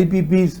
IPPs,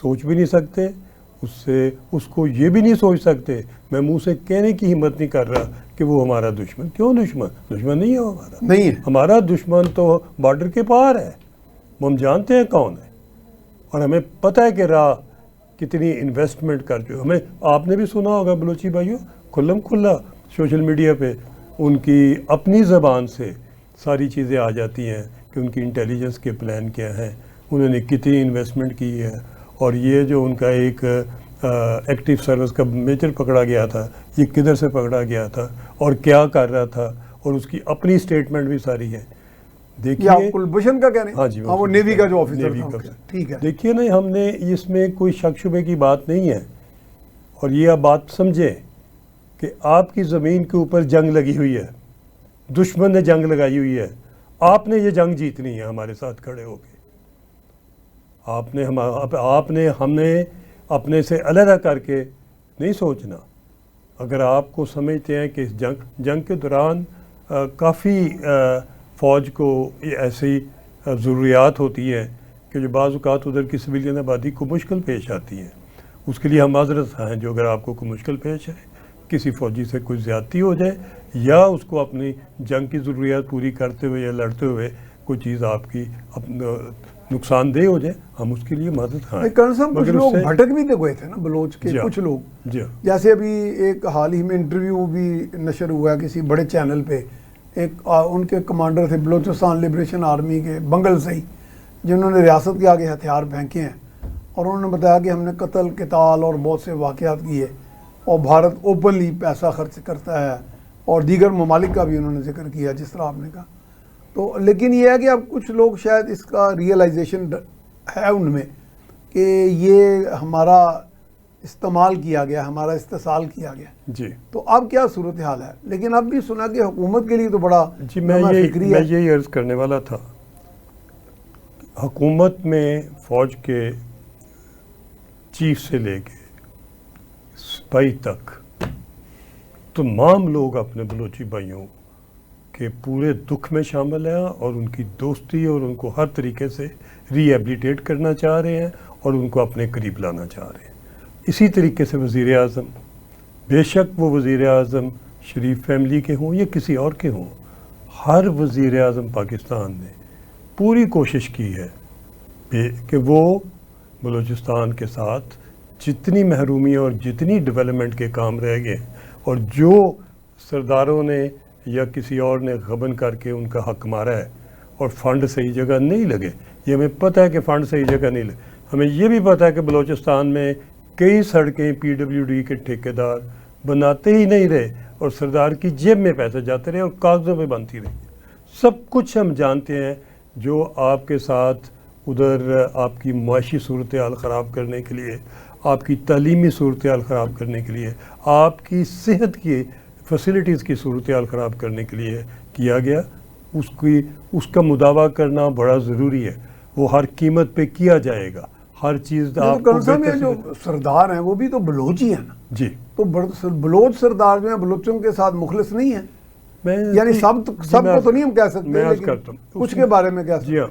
سوچ بھی نہیں سکتے، اس کو یہ بھی نہیں سوچ سکتے، میں منہ سے کہنے کی ہمت نہیں کر رہا کہ وہ ہمارا دشمن. کیوں دشمن نہیں ہے وہ ہمارا، نہیں ہے. ہمارا دشمن تو بارڈر کے پار ہے، وہ ہم جانتے ہیں کون ہے، اور ہمیں پتہ ہے کہ راہ کتنی انویسٹمنٹ کر چکے. ہمیں آپ نے بھی سنا ہوگا بلوچی بھائیوں، کھلم کھلا سوشل میڈیا پہ ان کی اپنی زبان سے ساری چیزیں آ جاتی ہیں کہ ان کی انٹیلیجنس کے پلان کیا ہیں، انہوں نے کتنی انویسٹمنٹ کی ہے، اور یہ جو ان کا ایک ایکٹیو سروس کا میجر پکڑا گیا تھا، یہ کدھر سے پکڑا گیا تھا اور کیا کر رہا تھا، اور اس کی اپنی اسٹیٹمنٹ بھی ساری ہے. دیکھیے کلبھوشن کا کہنے، ہاں جی، وہ نیوی کا جو آفیسر تھا. ٹھیک ہے. دیکھیے نا، ہم نے اس میں کوئی شک شبے کی بات نہیں ہے، اور یہ آپ بات سمجھیں کہ آپ کی زمین کے اوپر جنگ لگی ہوئی ہے، دشمن نے جنگ لگائی ہوئی ہے، آپ نے یہ جنگ جیتنی ہے ہمارے ساتھ کھڑے ہو کے. ہمیں اپنے سے علیحدہ کر کے نہیں سوچنا. اگر آپ کو سمجھتے ہیں کہ اس جنگ کے دوران کافی فوج کو ایسی ضروریات ہوتی ہیں کہ جو بعض اوقات ادھر کی سویلین آبادی کو مشکل پیش آتی ہیں، اس کے لیے ہم معذرت ہیں. جو اگر آپ کو کوئی مشکل پیش ہے، کسی فوجی سے کوئی زیادتی ہو جائے، یا اس کو اپنی جنگ کی ضروریات پوری کرتے ہوئے یا لڑتے ہوئے کوئی چیز آپ کی نقصان دہ ہو جائے، ہم اس کے لیے معذرت ہیں. کرن صاحب کچھ لوگ بھٹک بھی گئے تھے نا بلوچ کے، کچھ لوگ جیسے ابھی ایک حال ہی میں انٹرویو بھی نشر ہوا کسی بڑے چینل پہ، ایک ان کے کمانڈر تھے بلوچستان لبریشن آرمی کے بنگل سے ہی، جنہوں نے ریاست کے آگے ہتھیار پھینکے ہیں، اور انہوں نے بتایا کہ ہم نے قتل قتال اور بہت سے واقعات کیے، اور بھارت اوپنلی پیسہ خرچ کرتا ہے، اور دیگر ممالک کا بھی انہوں نے ذکر کیا جس طرح آپ نے کہا. تو لیکن یہ ہے کہ اب کچھ لوگ شاید اس کا ریئلائزیشن ہے ان میں کہ یہ ہمارا استعمال کیا گیا، ہمارا استحصال کیا گیا. جی. تو اب کیا صورتحال ہے؟ لیکن اب بھی سنا کہ حکومت کے لیے تو بڑا جی، میں یہی عرض کرنے والا تھا. حکومت میں فوج کے چیف سے لے کے سپاہی تک تمام لوگ اپنے بلوچی بھائیوں کے پورے دکھ میں شامل ہیں، اور ان کی دوستی اور ان کو ہر طریقے سے ری ایبلیٹیٹ کرنا چاہ رہے ہیں، اور ان کو اپنے قریب لانا چاہ رہے ہیں. اسی طریقے سے وزیر اعظم، بے شک وہ وزیر اعظم شریف فیملی کے ہوں یا کسی اور کے ہوں، ہر وزیر اعظم پاکستان نے پوری کوشش کی ہے کہ وہ بلوچستان کے ساتھ جتنی محرومی اور جتنی ڈیولپمنٹ کے کام رہ گئے، اور جو سرداروں نے یا کسی اور نے غبن کر کے ان کا حق مارا ہے، اور فنڈ صحیح جگہ نہیں لگے. یہ ہمیں پتہ ہے کہ فنڈ صحیح جگہ نہیں لگے. ہمیں یہ بھی پتہ ہے کہ بلوچستان میں کئی سڑکیں PWD کے ٹھیکیدار بناتے ہی نہیں رہے، اور سردار کی جیب میں پیسے جاتے رہے اور کاغذوں پہ بنتی رہی. سب کچھ ہم جانتے ہیں. جو آپ کے ساتھ ادھر آپ کی معاشی صورتحال خراب کرنے کے لیے، آپ کی تعلیمی صورتحال خراب کرنے کے لیے، آپ کی صحت کی فیسلٹیز کی صورتحال خراب کرنے کے لیے کیا گیا، اس کا مداوع کرنا بڑا ضروری ہے. وہ ہر قیمت پہ کیا جائے گا. ہر چیز آپ کو جو سردار ہیں وہ بھی تو بلوچ ہی ہیں نا. جی. تو بلوچ سردار جو ہیں بلوچوں کے ساتھ مخلص نہیں ہیں، یعنی سب کو تو نہیں ہم کہہ سکتے، میں عرض کرتا ہوں کچھ کے بارے میں کیا سکتے. جی ہاں،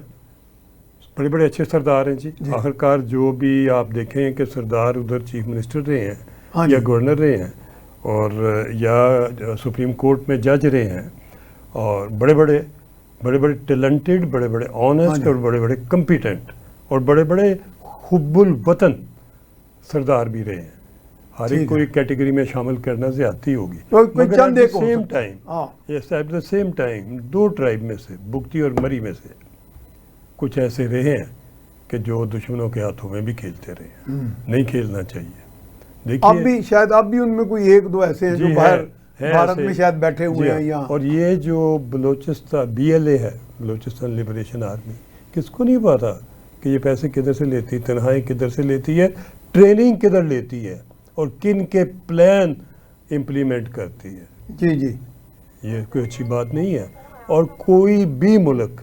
بڑے بڑے اچھے سردار ہیں. جی. آخرکار جو بھی آپ دیکھیں کہ سردار ادھر چیف منسٹر رہے ہیں یا گورنر رہے ہیں، اور یا سپریم کورٹ میں جج رہے ہیں، اور بڑے بڑے ٹیلنٹڈ، بڑے بڑے آنیسٹ، اور بڑے بڑے کمپیٹنٹ، اور بڑے بڑے حب الوطن سردار بھی رہے ہیں. ہر ایک کو ایک کیٹیگری میں شامل کرنا زیادتی ہوگی، مگر ایٹ دا سیم ٹائم دو ٹرائب میں سے، بگٹی اور مری میں سے کچھ ایسے رہے ہیں کہ جو دشمنوں کے ہاتھوں میں بھی کھیلتے رہے ہیں. نہیں کھیلنا چاہیے. دیکھیے اب بھی ان میں کوئی ایک دو ایسے ہیں جو باہر بھارت میں شاید بیٹھے ہوئے ہیں. اور یہ جو بلوچستان BLA ہے، بلوچستان لبریشن آرمی، کس کو نہیں پتا کہ یہ پیسے کدھر سے لیتی ہے، تنہائی کدھر سے لیتی ہے، ٹریننگ کدھر لیتی ہے، اور کن کے پلان امپلیمنٹ کرتی ہے. جی. یہ کوئی اچھی بات نہیں ہے. اور کوئی بھی ملک،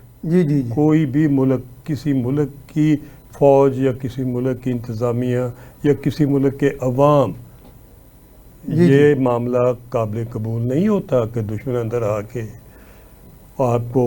کوئی بھی ملک، کسی ملک کی فوج یا کسی ملک کی انتظامیہ یا کسی ملک کے عوام، یہ معاملہ قابل قبول نہیں ہوتا کہ دشمن اندر آ کے آپ کو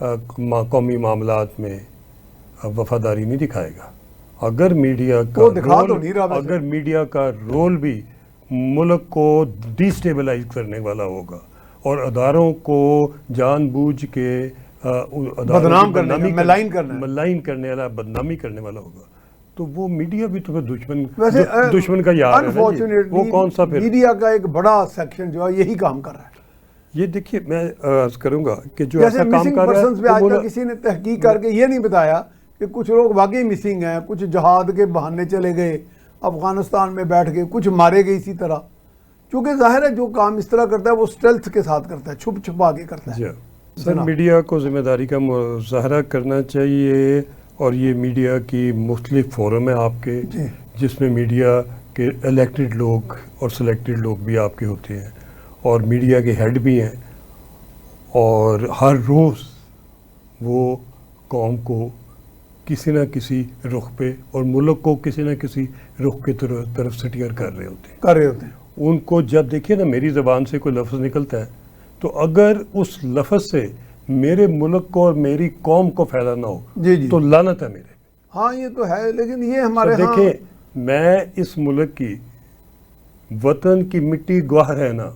قومی معاملات میں وفاداری نہیں دکھائے گا. اگر میڈیا کا وہ دکھا تو نہیں رہا ویسے. اگر میڈیا کا رول بھی ملک کو ڈیسٹیبلائز کرنے والا ہوگا اور اداروں کو جان بوجھ کے بدنام کرنے کا، ملائن کرنے والا، بدنامی کرنے والا ہوگا، تو وہ میڈیا بھی تو پھر ویسے دشمن کا یار ہے. وہ کون سا پھر میڈیا کا ایک بڑا سیکشن جو ہے یہی کام کر رہا ہے. یہ دیکھیے میں عرض کروں گا کہ جو ایسا کام مسنگ کر رہا پرسنز پہ آج ہے تک کسی نے تحقیق کر کے یہ نہیں بتایا کہ کچھ لوگ واقعی مسنگ ہیں، کچھ جہاد کے بہانے چلے گئے افغانستان میں بیٹھ کے، کچھ مارے گئے اسی طرح. کیونکہ ظاہر ہے جو کام اس طرح کرتا ہے وہ اسٹیلتھ کے ساتھ کرتا ہے، چھپ چھپا کے کرتا ہے. سر میڈیا کو ذمہ داری کا مظاہرہ کرنا چاہیے، اور یہ میڈیا کی مختلف فورم ہے آپ کے، جس میں میڈیا کے الیکٹڈ لوگ اور سلیکٹڈ لوگ بھی آپ کے ہوتے ہیں، اور میڈیا کے ہیڈ بھی ہیں، اور ہر روز وہ قوم کو کسی نہ کسی رخ پہ اور ملک کو کسی نہ کسی رخ کی طرف سٹیئر کر رہے ہوتے ہیں. ان کو جب دیکھیے نا میری زبان سے کوئی لفظ نکلتا ہے تو اگر اس لفظ سے میرے ملک کو اور میری قوم کو فائدہ نہ ہو تو لعنت ہے میرے. ہاں یہ تو ہے، لیکن یہ ہمارے دیکھیں میں اس ملک کی وطن کی مٹی گواہ رہنا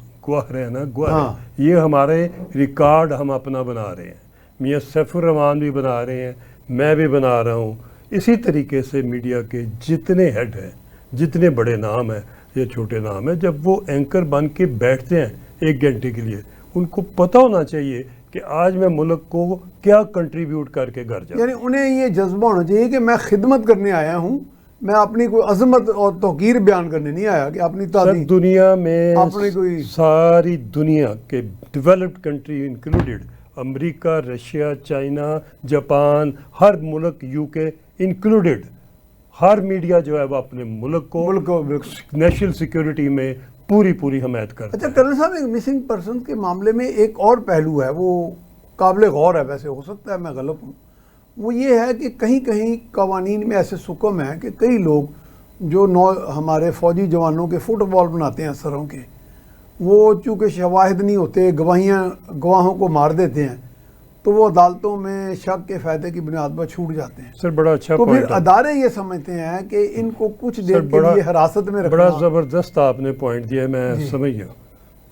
یہ ہمارے ریکارڈ ہم اپنا بنا رہے ہیں. میاں سیف الرحمان بھی بنا رہے ہیں، میں بھی بنا رہا ہوں. اسی طریقے سے میڈیا کے جتنے ہیڈ ہیں، جتنے بڑے نام ہیں یا چھوٹے نام ہیں، جب وہ اینکر بن کے بیٹھتے ہیں 1 گھنٹے کے لیے، ان کو پتہ ہونا چاہیے کہ آج میں ملک کو کیا کنٹریبیوٹ کر کے گھر جاؤں. یعنی انہیں یہ جذبہ ہونا چاہیے کہ میں خدمت کرنے آیا ہوں، میں اپنی کوئی عظمت اور توقیر بیان کرنے نہیں آیا کہ اپنی تعلیم. دنیا میں ساری دنیا کے ڈیولپڈ کنٹری انکلوڈیڈ امریکہ، رشیا، چائنا، جاپان، ہر ملک، یو کے انکلوڈیڈ، ہر میڈیا جو ہے وہ اپنے ملک کو نیشنل سیکیورٹی میں پوری حمایت کرتا ہے. اچھا کرنل صاحب، ایک مسنگ پرسن کے معاملے میں ایک اور پہلو ہے، وہ قابل غور ہے، ویسے ہو سکتا ہے میں غلط ہوں. وہ یہ ہے کہ کہیں کہیں قوانین میں ایسے حکم ہیں کہ کئی لوگ جو ہمارے فوجی جوانوں کے فٹ بال بناتے ہیں سروں کے، وہ چونکہ شواہد نہیں ہوتے، گواہوں کو مار دیتے ہیں، تو وہ عدالتوں میں شک کے فائدے کی بنیاد پر چھوٹ جاتے ہیں. سر بڑا اچھا تو پوائنٹ پھر ادارے یہ سمجھتے ہیں کہ ان کو کچھ دیر کے لیے حراست میں رکھنا. بڑا زبردست آپ نے پوائنٹ دیا، میں سمجھ گیا.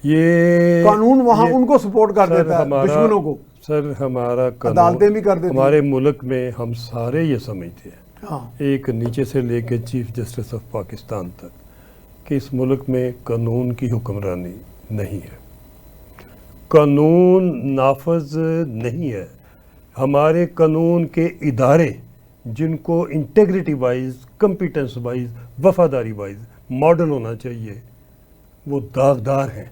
یہ قانون وہاں ان کو سپورٹ کر دیتا ہے، دشمنوں کو. سر ہمارا عدالتیں بھی کر دیتی ہیں. ہمارے ملک میں ہم سارے یہ سمجھتے ہیں، ایک نیچے سے لے کے چیف جسٹس آف پاکستان تک، کہ اس ملک میں قانون کی حکمرانی نہیں ہے، قانون نافذ نہیں ہے. ہمارے قانون کے ادارے جن کو انٹیگریٹی وائز، کمپیٹنس وائز، وفاداری وائز ماڈل ہونا چاہیے، وہ داغدار ہیں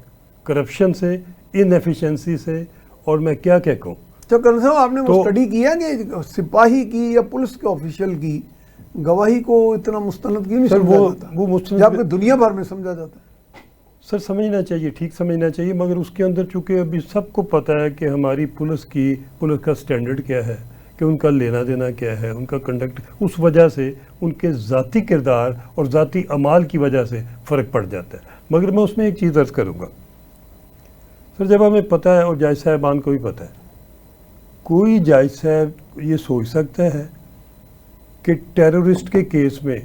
کرپشن سے، ان ایفیشنسی سے، اور میں کیا کہوں. تو کرنل صاحب آپ نے وہ اسٹڈی کیا کہ سپاہی کی یا پولیس کے آفیشل کی گواہی کو اتنا مستند کیوں نہیں سمجھا جاتا جبکہ دنیا بھر میں سمجھا جاتا ہے؟ سر سمجھنا چاہیے، ٹھیک سمجھنا چاہیے، مگر اس کے اندر چونکہ ابھی سب کو پتہ ہے کہ ہماری پولیس کا سٹینڈرڈ کیا ہے، کہ ان کا لینا دینا کیا ہے، ان کا کنڈکٹ، اس وجہ سے ان کے ذاتی کردار اور ذاتی اعمال کی وجہ سے فرق پڑ جاتا ہے. مگر میں اس میں ایک چیز عرض کروں گا سر، جب ہمیں پتہ ہے اور جج صاحبان کو بھی پتہ ہے، کوئی جج صاحب یہ سوچ سکتا ہے کہ ٹیرورسٹ کے کیس میں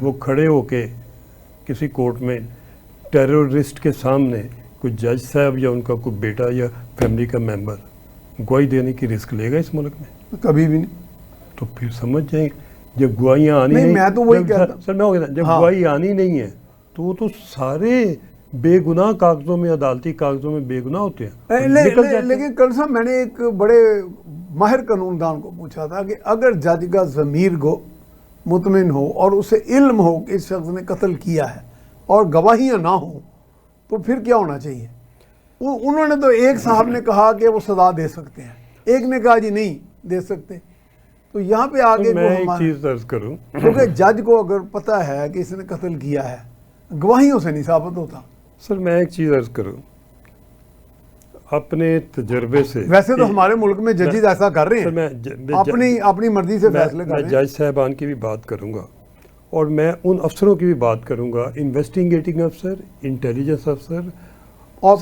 وہ کھڑے ہو کے کسی کورٹ میں ٹیرورسٹ کے سامنے کوئی جج صاحب یا ان کا کوئی بیٹا یا فیملی کا ممبر گواہی دینے کی رسک لے گا اس ملک میں؟ کبھی بھی نہیں. تو پھر سمجھ جائیں جب گواہیاں آنی نہیں، میں تو وہی کہتا ہوں سر، میں جب گواہی آنی نہیں ہے تو وہ تو سارے بے گناہ کاغذوں میں، عدالتی کاغذوں میں بے گناہ ہوتے ہیں. لیکن کرنل صاحب میں نے ایک بڑے ماہر قانون دان کو پوچھا تھا کہ اگر جج کا ضمیر مطمئن ہو اور اسے علم ہو کہ اس شخص نے قتل کیا ہے اور گواہیاں نہ ہوں تو پھر کیا ہونا چاہیے؟ انہوں نے تو ایک صاحب نے کہا کہ وہ سزا دے سکتے ہیں، ایک نے کہا جی نہیں دے سکتے. تو یہاں پہ آگے میں ایک چیز عرض کروں، کیونکہ جج کو اگر پتہ ہے کہ اس نے قتل کیا ہے، گواہیوں سے نہیں ثابت ہوتا. سر میں ایک چیز عرض کروں اپنے تجربے سے. ویسے تو ہمارے ملک میں ججز ایسا کر رہے ہیں، اپنی مرضی سے فیصلے کر رہے ہیں. میں جج صاحبان کی بھی بات کروں گا اور میں ان افسروں کی بھی بات کروں گا، انویسٹیگیٹنگ افسر، انٹیلیجنس افسر اور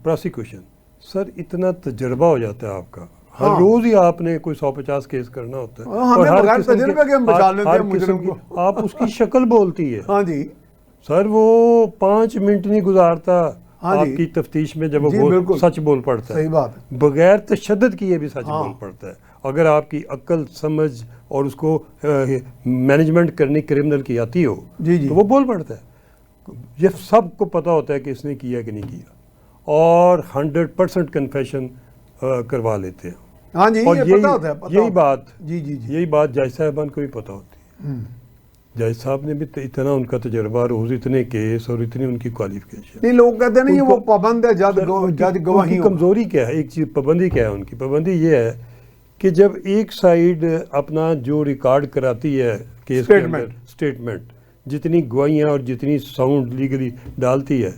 پراسیکیوشن. سر اتنا تجربہ ہو جاتا ہے آپ کا، ہر روز ہی آپ نے کوئی 150 کیس کرنا ہوتا ہے، ہمیں بغیر تجربے کے ہم بچا لیتے ہیں مجرم کو. آپ اس کی شکل بولتی ہے. ہاں جی سر وہ 5 منٹ نہیں گزارتا ہاں آپ جی کی تفتیش میں جب جی وہ بالکل سچ بول پڑتا ہے. صحیح بات ہے. بغیر تشدد کیے بھی سچ ہاں. بول پڑتا ہے. اگر آپ کی عقل سمجھ اور اس کو مینجمنٹ کرنی کرمنل کی آتی ہو جی جی تو وہ بول پڑتا ہے. یہ سب کو پتہ ہوتا ہے کہ اس نے کیا کہ نہیں کیا، اور 100% کنفیشن کروا لیتے ہیں. ہاں جی اور یہ پتہ ہوتا ہے پتہ یہی ہوتا بات ہے. جی جی جی یہی بات جج صاحبان کو بھی پتہ ہوتی ہے. جج صاحب نے بھی اتنا ان کا تجربہ، روز اتنے کیس اور اتنی ان کی کوالیفکیشن. نہیں لوگ کہتے ہیں نا یہ وہ پابند ہے جج ان کی گواہیوں. کمزوری کیا ہے؟ ایک چیز پابندی کیا ہے ان کی؟ پابندی یہ ہے کہ جب ایک سائیڈ اپنا جو ریکارڈ کراتی ہے کیس کے اندر سٹیٹمنٹ، جتنی گواہیاں اور جتنی ساؤنڈ لیگلی ڈالتی ہے،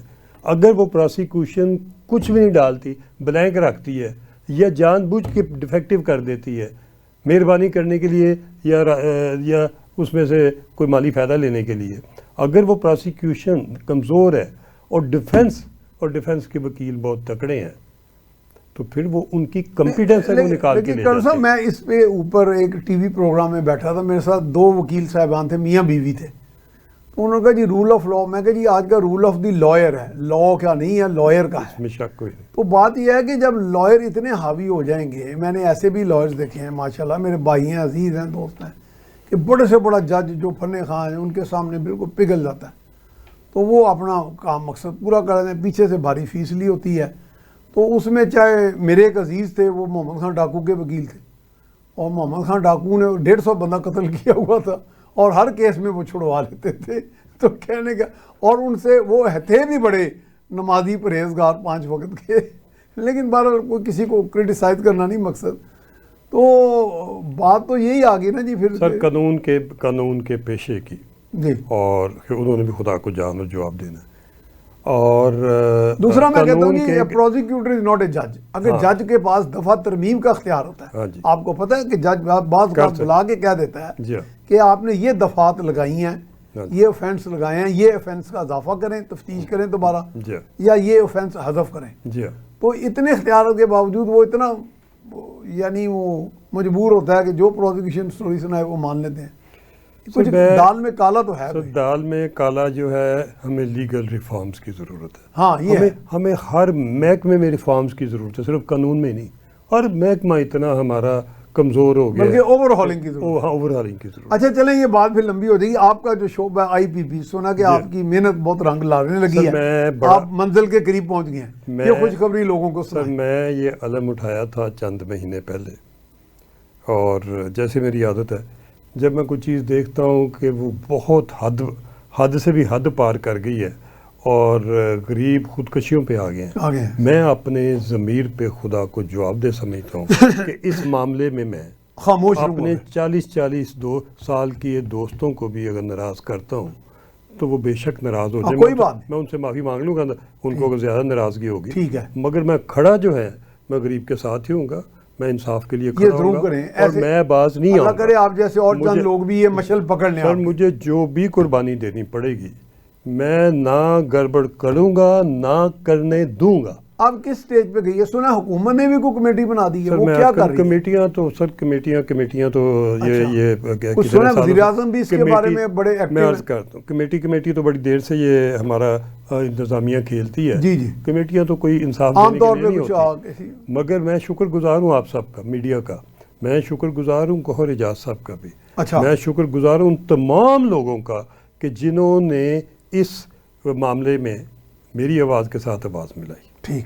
اگر وہ پراسیکیوشن کچھ بھی نہیں ڈالتی، بلینک رکھتی ہے یا جان بوجھ کے ڈیفیکٹیو کر دیتی ہے مہربانی کرنے کے لیے یا اس میں سے کوئی مالی فائدہ لینے کے لیے، اگر وہ پراسیکیوشن کمزور ہے اور ڈیفنس کے وکیل بہت تکڑے ہیں، تو پھر وہ ان کی کمپیٹنس ہے وہ نکال کے لے جاتے ہیں. میں اس پہ اوپر ایک ٹی وی پروگرام میں بیٹھا تھا، میرے ساتھ 2 وکیل صاحبان تھے، میاں بیوی تھے. تو انہوں نے کہا جی رول آف لا. میں کہا جی آج کا رول آف دی لائر ہے، لا کیا نہیں ہے، لائر کا ہے. اس میں شک کوئی نہیں. تو بات یہ ہے کہ جب لائر اتنے حاوی ہو جائیں گے، میں نے ایسے بھی لائرز دیکھے ہیں ماشاءاللہ، میرے بھائی ہیں، عزیز ہیں، دوست ہیں، کہ بڑے سے بڑا جج جو فن خواہ ہیں ان کے سامنے بالکل پگھل جاتا ہے. تو وہ اپنا کام مقصد پورا کر دیں، پیچھے سے بھاری فیس لی ہوتی ہے. تو اس میں چاہے میرے ایک عزیز تھے، وہ محمد خان ڈاکو کے وکیل تھے، اور محمد خان ڈاکو نے 150 بندہ قتل کیا ہوا تھا، اور ہر کیس میں وہ چھڑوا لیتے تھے. تو کہنے کا، اور ان سے وہ تھے بھی بڑے نمازی پرہیزگار 5 وقت کے، لیکن بہرحال کوئی کسی کو کرٹیسائز کرنا نہیں مقصد. تو بات تو یہی آ گئی نا جی پھر سر قانون کے پیشے کی، جی. اور انہوں نے بھی خدا کو جان اور جواب دینا ہے. اور دوسرا میں کہتا ہوں جی پروزیکیوٹر از ناٹ اے جج. اگر جج کے پاس دفعہ ترمیم کا اختیار ہوتا ہے، آپ کو پتہ ہے کہ جج بعض بات بلا کے کہہ دیتا ہے کہ آپ نے یہ دفعات لگائی ہیں، یہ اوفینس لگائے ہیں، یہ اوفینس کا اضافہ کریں، تفتیش کریں دوبارہ، یا یہ اوفینس حذف کریں. تو اتنے اختیارات کے باوجود وہ اتنا یعنی وہ مجبور ہوتا ہے کہ جو پروزیکیوشن سٹوری سنائے وہ مان لیتے ہیں. کچھ دال میں کالا تو ہے. دال میں کالا جو ہے، ہمیں لیگل ریفارمز کی ضرورت ہے. ہاں یہ ہمیں ہر محکمے میں ریفارمز کی ضرورت ہے، صرف قانون میں نہیں. ہر محکمہ اتنا ہمارا کمزور ہو گیا، بلکہ اوور ہالنگ کی ضرورت. اوور ہالنگ کی ضرورت. اچھا چلیں یہ بات پھر لمبی ہو جائے گی. آپ کا جو شعبہ آئی پی پی، سنا کہ آپ کی محنت بہت رنگ لانے لگی ہے، آپ منزل کے قریب پہنچ گئے ہیں. یہ خوشخبری لوگوں کو سر میں یہ علم اٹھایا تھا چند مہینے پہلے، اور جیسے میری عادت ہے جب میں کوئی چیز دیکھتا ہوں کہ وہ بہت حد سے بھی حد پار کر گئی ہے اور غریب خودکشیوں پہ آ گئے ہیں، میں اپنے ضمیر پہ خدا کو جواب دہ سمجھتا ہوں کہ اس معاملے میں خاموش اپنے 40 سال کی دوستوں کو بھی اگر ناراض کرتا ہوں تو وہ بے شک ناراض ہو جائے. کوئی بات میں ان سے معافی مانگ لوں گا، ان کو اگر زیادہ ناراضگی ہوگی، ٹھیک ہے، مگر میں کھڑا جو ہے میں غریب کے ساتھ ہی ہوں گا. میں انصاف کے لیے کھڑا ہوں گا اور میں باز نہیں آؤں گا. اللہ کرے آپ جیسے اور چند لوگ بھی یہ مشل پکڑ لیں. سر مجھے جو بھی قربانی دینی پڑے گی میں نہ گڑبڑ کروں گا نہ کرنے دوں گا. آپ کس سٹیج پہ گئی ہے؟ سنا حکومت نے بھی کوئی کمیٹی بنا دی ہے، وہ کیا کر رہی ہے؟ کمیٹیاں تو سر کمیٹیاں تو یہ سنا وزیر اعظم بھی اس کے بارے میں بڑے ایکٹیو میں عرض کرتا ہوں کمیٹی تو بڑی دیر سے یہ ہمارا انتظامیہ کھیلتی ہے. جی جی کمیٹیاں تو کوئی انصاف عام طور پہ نہیں ہوتی، مگر میں شکر گزار ہوں آپ سب کا، میڈیا کا. میں شکر گزار ہوں گوہر اعجاز صاحب کا بھی. میں شکر گزار ہوں تمام لوگوں کا کہ جنہوں نے اس معاملے میں میری آواز کے ساتھ آواز ملائی. ٹھیک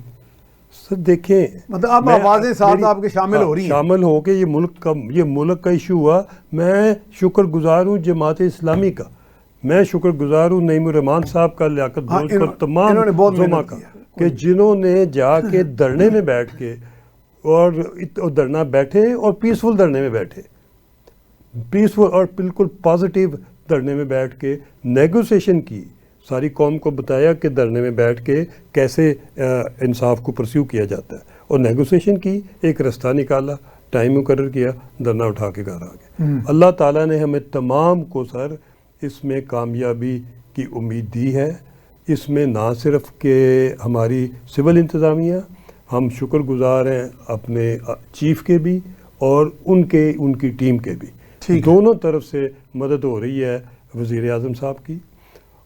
سر دیکھیں، مطلب اب آوازیں ساتھ آپ کے شامل ہو رہی ہیں، شامل ہو کے یہ ملک کا ایشو ہوا. میں شکر گزار ہوں جماعت اسلامی کا، میں شکر گزار ہوں نعیم الرحمان صاحب کا، لیاقت بلوچ کا، تمام زما کا، کہ جنہوں نے جا کے دھرنے میں بیٹھ کے اور دھرنا بیٹھے اور پیسفل دھرنے میں بیٹھے، پیسفل اور بالکل پازیٹیو دھرنے میں بیٹھ کے نیگوسیشن کی. ساری قوم کو بتایا کہ دھرنے میں بیٹھ کے کیسے انصاف کو پرسیو کیا جاتا ہے، اور نیگوسیشن کی، ایک رستہ نکالا، ٹائم مقرر کیا، دھرنا اٹھا کے گھر آ گئے. اللہ تعالیٰ نے ہمیں تمام کو سر اس میں کامیابی کی امید دی ہے. اس میں نہ صرف کہ ہماری سول انتظامیہ، ہم شکر گزار ہیں اپنے چیف کے بھی اور ان کی ٹیم کے بھی، دونوں طرف سے مدد ہو رہی ہے وزیر اعظم صاحب کی،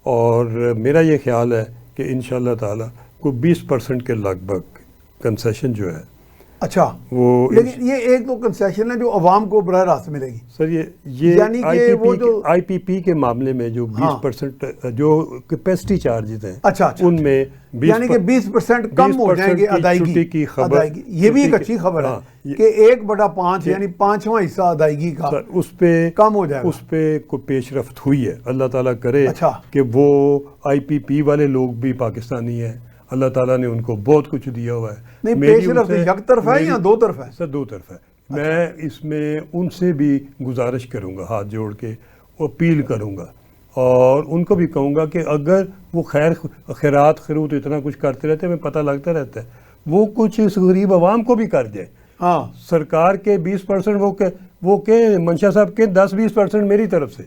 اور میرا یہ خیال ہے کہ انشاءاللہ تعالی کو 20% کے لگ بھگ کنسیشن جو ہے اچھا وہ، لیکن یہ ایک تو کنسیشن ہے جو عوام کو براہ راست ملے گی سر یہ یعنی کہ وہ جو آئی پی پی کے معاملے میں جو 20% جو کیپیسٹی چارجز ہیں اچھا ان میں یعنی کہ 20% کم ہو جائیں گے ادائیگی کی خبر، یہ بھی ایک اچھی خبر ہے کہ 1/5 یعنی 5واں حصہ ادائیگی کا اس پہ کم ہو جائے گا، اس پہ کوئی پیش رفت ہوئی ہے، اللہ تعالیٰ کرے اچھا کہ وہ آئی پی پی والے لوگ بھی پاکستانی ہیں، اللہ تعالیٰ نے ان کو بہت کچھ دیا ہوا ہے۔ نہیں پیش رفت یک طرف ہے یا دو طرف ہے؟ سر دو طرف ہے۔ میں اس میں ان سے بھی گزارش کروں گا، ہاتھ جوڑ کے اپیل کروں گا، اور ان کو بھی کہوں گا کہ اگر وہ خیرات خیروت اتنا کچھ کرتے رہتے ہیں، ہمیں پتہ لگتا رہتا ہے، وہ کچھ اس غریب عوام کو بھی کر جائے۔ ہاں سرکار کے 20% وہ کہ منشا صاحب کے 10-20% میری طرف سے،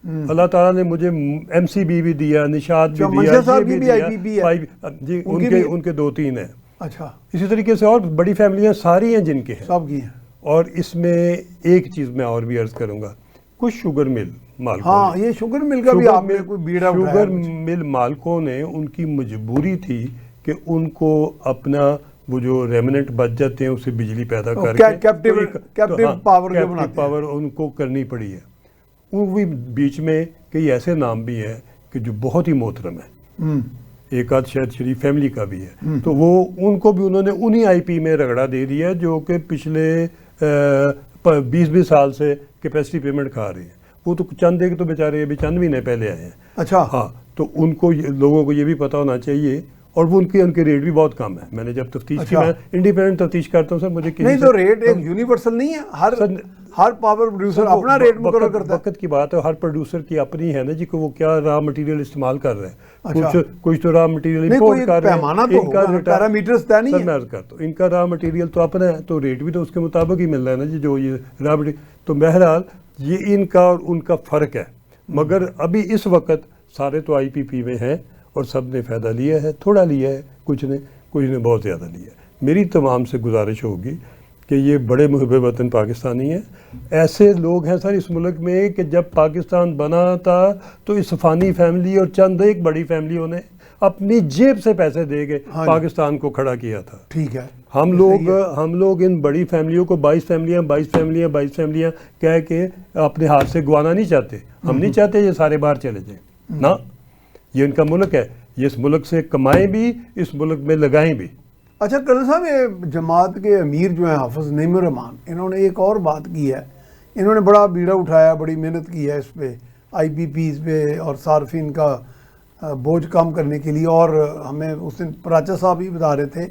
اللہ تعالیٰ نے مجھے ایم سی بی بھی دیا، نشاد بھی دیا، منشا صاحب یہ بھی بھی آئی دیا، پی پی ہے جی ان کے 2-3 ہیں۔ اچھا اسی طریقے سے اور بڑی فیملیاں ساری ہیں جن کے ہیں، سب کی ہیں۔ اور اس میں ایک چیز میں اور بھی عرض کروں گا، کچھ شوگر مل مالکوں ہاں یہ شوگر مل کا بھی آپ نے کوئی بیڑا اٹھایا، شوگر مل مالکوں نے، ان کی مجبوری تھی کہ ان کو اپنا وہ جو ریمننٹ بچ جاتے ہیں اسے بجلی پیدا کر کے کیپٹیو پاور جو بناتے ہیں، پاور ان کو کرنی پڑی ہے۔ وہ بھی بیچ میں کئی ایسے نام بھی ہیں کہ جو بہت ہی محترم ہیں، ایک آدھ شاید شریف فیملی کا بھی ہے، تو وہ ان کو بھی انہوں نے انہی آئی پی میں رگڑا دے دیا جو کہ پچھلے 20 سال سے کیپیسٹی پیمنٹ کھا رہے ہیں۔ وہ تو چند ایک تو بیچارے ابھی چند مہینے پہلے آئے ہیں۔ اچھا ہاں تو ان کو لوگوں کو یہ بھی پتہ ہونا چاہیے، اور وہ ان کے ریٹ بھی بہت کم ہے۔ میں نے جب تفتیش کی، میں انڈیپینڈنٹ تفتیش کرتا ہوں سر، مجھے نہیں تو ریٹ ایک یونیورسل نہیں ہے، ہر پاور پروڈیوسر اپنا ریٹ مقرر کرتا ہے۔ وقت کی بات ہے، ہر پروڈیوسر کی اپنی ہے نا جی کہ وہ کیا را مٹیریل استعمال کر رہے ہیں، کچھ تو را مٹیریل امپورٹ کر رہے ہیں، پیمانہ تو ہوگا، پیرامیٹرز طے نہیں ہے۔ سر میں عرض کرتا ہوں ان کا را مٹیریل تو اپنا ہے، تو ریٹ بھی تو اس کے مطابق ہی مل رہا ہے نا جی، جو یہ را مٹیریل۔ تو بہرحال یہ ان کا اور ان کا فرق ہے، مگر ابھی اس وقت سارے تو آئی پی پی میں ہیں اور سب نے فائدہ لیا ہے، تھوڑا لیا ہے، کچھ نے بہت زیادہ لیا ہے۔ میری تمام سے گزارش ہوگی کہ یہ بڑے محب وطن پاکستانی ہیں، ایسے لوگ ہیں سر اس ملک میں کہ جب پاکستان بنا تھا تو اس فانی فیملی اور چند ایک بڑی فیملیوں نے اپنی جیب سے پیسے دے کے پاکستان کو کھڑا کیا تھا۔ ٹھیک ہے، ہم لوگ ان بڑی فیملیوں کو 22 فیملیاں کہہ کے اپنے ہاتھ سے گوانا نہیں چاہتے۔ ہم نہیں چاہتے یہ سارے باہر چلے جائیں، نہ، یہ ان کا ملک ہے، یہ اس ملک سے کمائیں بھی، اس ملک میں لگائیں بھی۔ اچھا کرنل صاحب، یہ جماعت کے امیر جو ہیں حافظ نعیم الرحمان، انہوں نے ایک اور بات کی ہے، انہوں نے بڑا بیڑا اٹھایا، بڑی محنت کی ہے اس پہ، آئی پی پیز پہ اور صارفین کا بوجھ کم کرنے کے لیے، اور ہمیں اس دن پراچا صاحب ہی بتا رہے تھے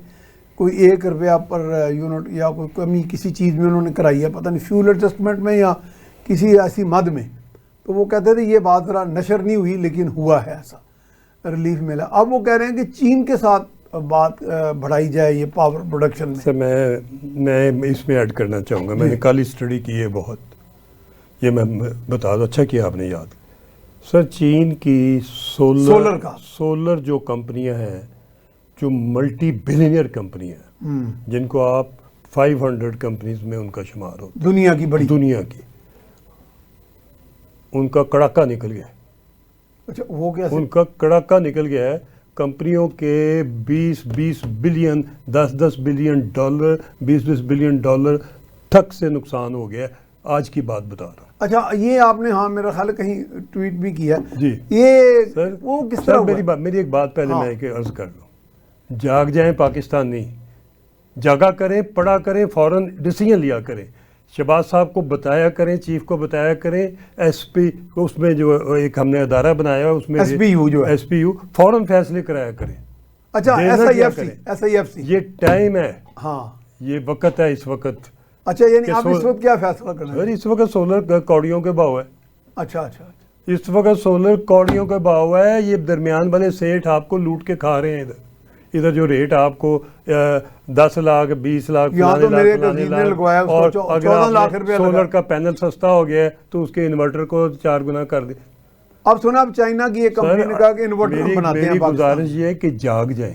کوئی 1 روپیہ پر یونٹ یا کوئی کمی کسی چیز میں انہوں نے کرائی ہے، پتہ نہیں فیول ایڈجسٹمنٹ میں یا کسی ایسی مد میں، تو وہ کہتے تھے یہ بات ذرا نشر نہیں ہوئی لیکن ہوا ہے، ایسا ریلیف ملا۔ اب وہ کہہ رہے ہیں کہ چین کے ساتھ بات بڑھائی جائے یہ پاور پروڈکشن میں۔ سر میں اس میں ایڈ کرنا چاہوں گا، میں نے کل اسٹڈی کی ہے بہت، یہ میں بتا دوں، اچھا کیا آپ نے یاد۔ سر چین کی سولر جو کمپنیاں ہیں، جو ملٹی بلینئر کمپنیاں ہیں، جن کو آپ 500 کمپنیز میں ان کا شمار ہوتا ہے، دنیا کی، ان کا کڑاکا نکل گیا ہے۔ اچھا وہ کیسے؟ ان کا کڑاکا نکل گیا ہے، کمپنیوں کے 20 بلین $10 بلین $20 بلین تک سے نقصان ہو گیا ہے، آج کی بات بتا رہا ہوں۔ اچھا یہ آپ نے ہاں میرا خیال کہیں ٹویٹ بھی کیا جی، یہ سر وہ کس طرح ہوا؟ میری ایک بات پہلے میں کہ عرض کر لوں، جاگ جائیں پاکستانی، جاگا کریں، پڑھا کریں، فوراً ڈیسیژن لیا کریں، شہباز صاحب کو بتایا کریں، چیف کو بتایا کریں، ایس پی اس میں جو ایک ہم نے ادارہ بنایا اس میں ایس پی یو فوراً فیصلے کرایا کریں۔ اچھا ایس آئی ایف سی یہ ٹائم ہے، ہاں یہ وقت ہے اس وقت۔ اچھا یعنی آپ اس وقت کیا فیصلہ کرنا ہے؟ اس وقت سولر کوڑیوں کے بھاؤ ہے۔ اچھا اس وقت سولر کوڑیوں کا بھاؤ ہے، یہ درمیان والے سیٹ آپ کو لوٹ کے کھا رہے ہیں۔ ادھر جو ریٹ آپ کو 10 لاکھ 20 لاکھ اور اگر سولر کا پینل سستا ہو گیا ہے تو اس کے انورٹر کو 4 گنا کر دیں۔ اب سنا اب چائنا کی ایک کمپنی نے کہا کہ انورٹر بناتے ہیں۔ میری گزارش یہ ہے کہ جاگ جائیں،